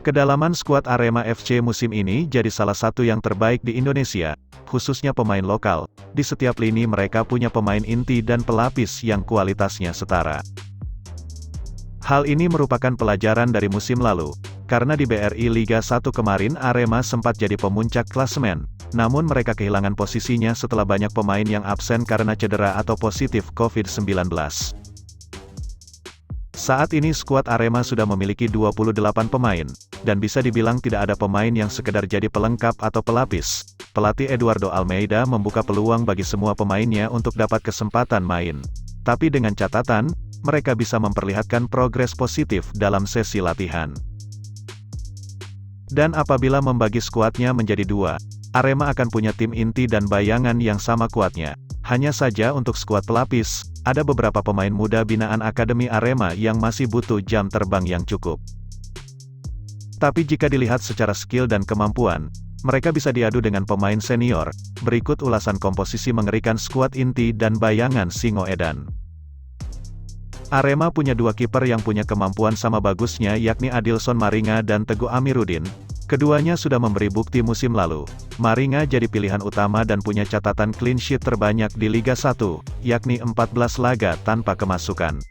Kedalaman skuad Arema FC musim ini jadi salah satu yang terbaik di Indonesia, khususnya pemain lokal. Di setiap lini mereka punya pemain inti dan pelapis yang kualitasnya setara. Hal ini merupakan pelajaran dari musim lalu, karena di BRI Liga 1 kemarin Arema sempat jadi pemuncak klasemen, namun mereka kehilangan posisinya setelah banyak pemain yang absen karena cedera atau positif COVID-19. Saat ini skuad Arema sudah memiliki 28 pemain, dan bisa dibilang tidak ada pemain yang sekedar jadi pelengkap atau pelapis. Pelatih Eduardo Almeida membuka peluang bagi semua pemainnya untuk dapat kesempatan main. Tapi dengan catatan, mereka bisa memperlihatkan progres positif dalam sesi latihan. Dan apabila membagi skuadnya menjadi dua, Arema akan punya tim inti dan bayangan yang sama kuatnya. Hanya saja untuk skuad pelapis, ada beberapa pemain muda binaan Akademi Arema yang masih butuh jam terbang yang cukup. Tapi jika dilihat secara skill dan kemampuan, mereka bisa diadu dengan pemain senior. Berikut ulasan komposisi mengerikan skuad inti dan bayangan Singoedan. Arema punya dua kiper yang punya kemampuan sama bagusnya, yakni Adilson Maringa dan Teguh Amiruddin. Keduanya sudah memberi bukti musim lalu. Maringa jadi pilihan utama dan punya catatan clean sheet terbanyak di Liga 1, yakni 14 laga tanpa kemasukan.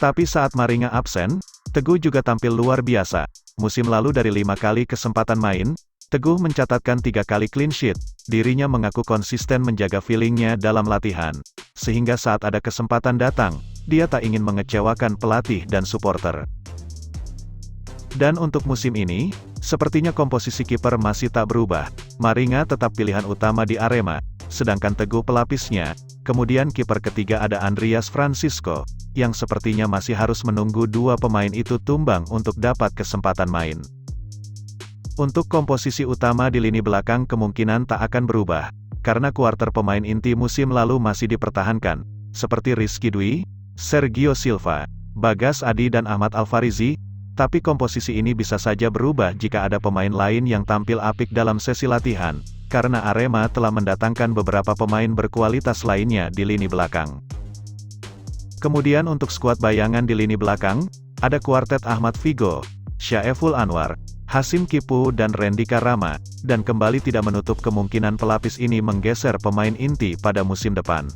Tapi saat Maringa absen, Teguh juga tampil luar biasa. Musim lalu dari 5 kali kesempatan main, Teguh mencatatkan 3 kali clean sheet. Dirinya mengaku konsisten menjaga feelingnya dalam latihan, sehingga saat ada kesempatan datang, dia tak ingin mengecewakan pelatih dan supporter. Dan untuk musim ini, sepertinya komposisi kiper masih tak berubah. Maringa tetap pilihan utama di Arema, sedangkan Teguh pelapisnya. Kemudian kiper ketiga ada Andreas Francisco, yang sepertinya masih harus menunggu dua pemain itu tumbang untuk dapat kesempatan main. Untuk komposisi utama di lini belakang kemungkinan tak akan berubah, karena kuarter pemain inti musim lalu masih dipertahankan, seperti Rizky Dwi, Sergio Silva, Bagas Adi dan Ahmad Alfarizi. Tapi komposisi ini bisa saja berubah jika ada pemain lain yang tampil apik dalam sesi latihan, karena Arema telah mendatangkan beberapa pemain berkualitas lainnya di lini belakang. Kemudian untuk skuad bayangan di lini belakang, ada kuartet Ahmad Figo, Syaeful Anwar, Hasim Kipu dan Rendika Rama, dan kembali tidak menutup kemungkinan pelapis ini menggeser pemain inti pada musim depan.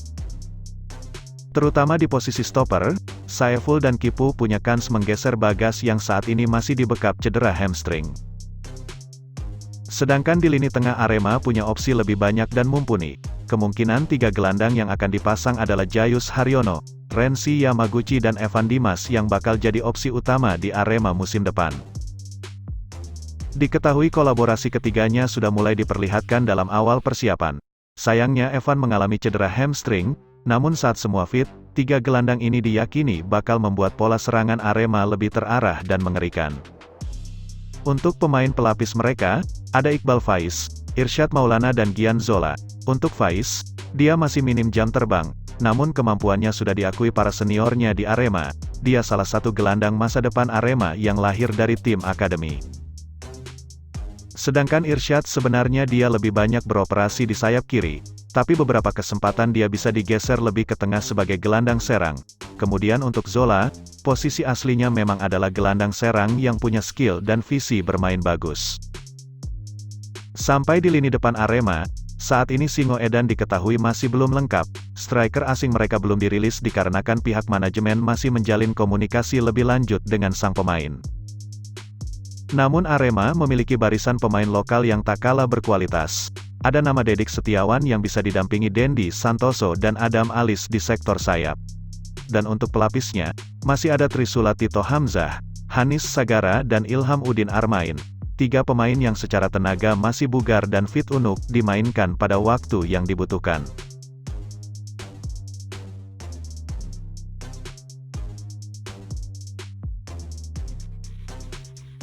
Terutama di posisi stopper, Syaeful dan Kipu punya kans menggeser Bagas yang saat ini masih dibekap cedera hamstring. Sedangkan di lini tengah Arema punya opsi lebih banyak dan mumpuni. Kemungkinan 3 gelandang yang akan dipasang adalah Jayus Haryono, Rensi Yamaguchi dan Evan Dimas yang bakal jadi opsi utama di Arema musim depan. Diketahui kolaborasi ketiganya sudah mulai diperlihatkan dalam awal persiapan. Sayangnya Evan mengalami cedera hamstring, namun saat semua fit, 3 gelandang ini diyakini bakal membuat pola serangan Arema lebih terarah dan mengerikan. Untuk pemain pelapis mereka, ada Iqbal Faiz, Irsyad Maulana dan Gian Zola. Untuk Faiz, dia masih minim jam terbang, namun kemampuannya sudah diakui para seniornya di Arema. Dia salah satu gelandang masa depan Arema yang lahir dari tim akademi. Sedangkan Irsyad sebenarnya dia lebih banyak beroperasi di sayap kiri, tapi beberapa kesempatan dia bisa digeser lebih ke tengah sebagai gelandang serang. Kemudian untuk Zola, posisi aslinya memang adalah gelandang serang yang punya skill dan visi bermain bagus. Sampai di lini depan Arema, saat ini Singoedan diketahui masih belum lengkap. Striker asing mereka belum dirilis dikarenakan pihak manajemen masih menjalin komunikasi lebih lanjut dengan sang pemain. Namun Arema memiliki barisan pemain lokal yang tak kalah berkualitas. Ada nama Dedik Setiawan yang bisa didampingi Dendi Santoso dan Adam Alis di sektor sayap. Dan untuk pelapisnya, masih ada Trisula Tito Hamzah, Hanis Sagara dan Ilham Udin Armain. 3 pemain yang secara tenaga masih bugar dan fit untuk dimainkan pada waktu yang dibutuhkan.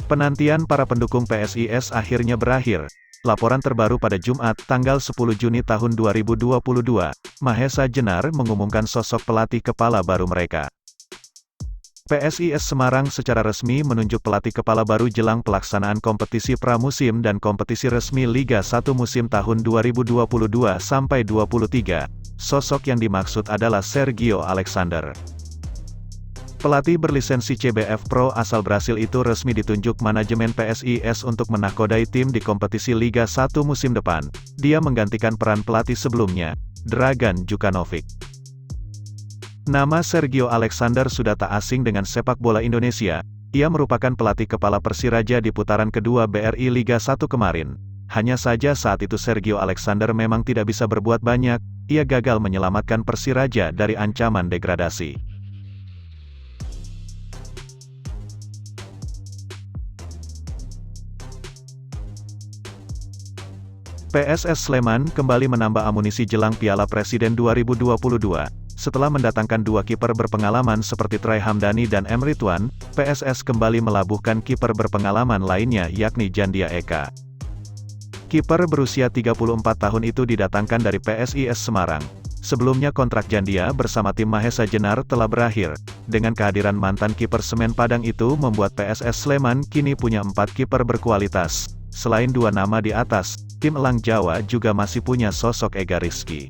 Penantian para pendukung PSIS akhirnya berakhir. Laporan terbaru pada Jumat, tanggal 10 Juni tahun 2022, Mahesa Jenar mengumumkan sosok pelatih kepala baru mereka. PSIS Semarang secara resmi menunjuk pelatih kepala baru jelang pelaksanaan kompetisi pramusim dan kompetisi resmi Liga 1 musim tahun 2022-23. Sosok yang dimaksud adalah Sergio Alexander. Pelatih berlisensi CBF Pro asal Brasil itu resmi ditunjuk manajemen PSIS untuk menakodai tim di kompetisi Liga 1 musim depan. Dia menggantikan peran pelatih sebelumnya, Dragan Djukanovic. Nama Sergio Alexander sudah tak asing dengan sepak bola Indonesia. Ia merupakan pelatih kepala Persiraja di putaran kedua BRI Liga 1 kemarin. Hanya saja saat itu Sergio Alexander memang tidak bisa berbuat banyak, ia gagal menyelamatkan Persiraja dari ancaman degradasi. PSS Sleman kembali menambah amunisi jelang Piala Presiden 2022. Setelah mendatangkan dua kiper berpengalaman seperti Trai Hamdani dan M. Ridwan, PSS kembali melabuhkan kiper berpengalaman lainnya yakni Jandia Eka. Kiper berusia 34 tahun itu didatangkan dari PSIS Semarang. Sebelumnya kontrak Jandia bersama tim Mahesa Jenar telah berakhir. Dengan kehadiran mantan kiper Semen Padang itu membuat PSS Sleman kini punya 4 kiper berkualitas. Selain dua nama di atas, tim Elang Jawa juga masih punya sosok Ega Rizky.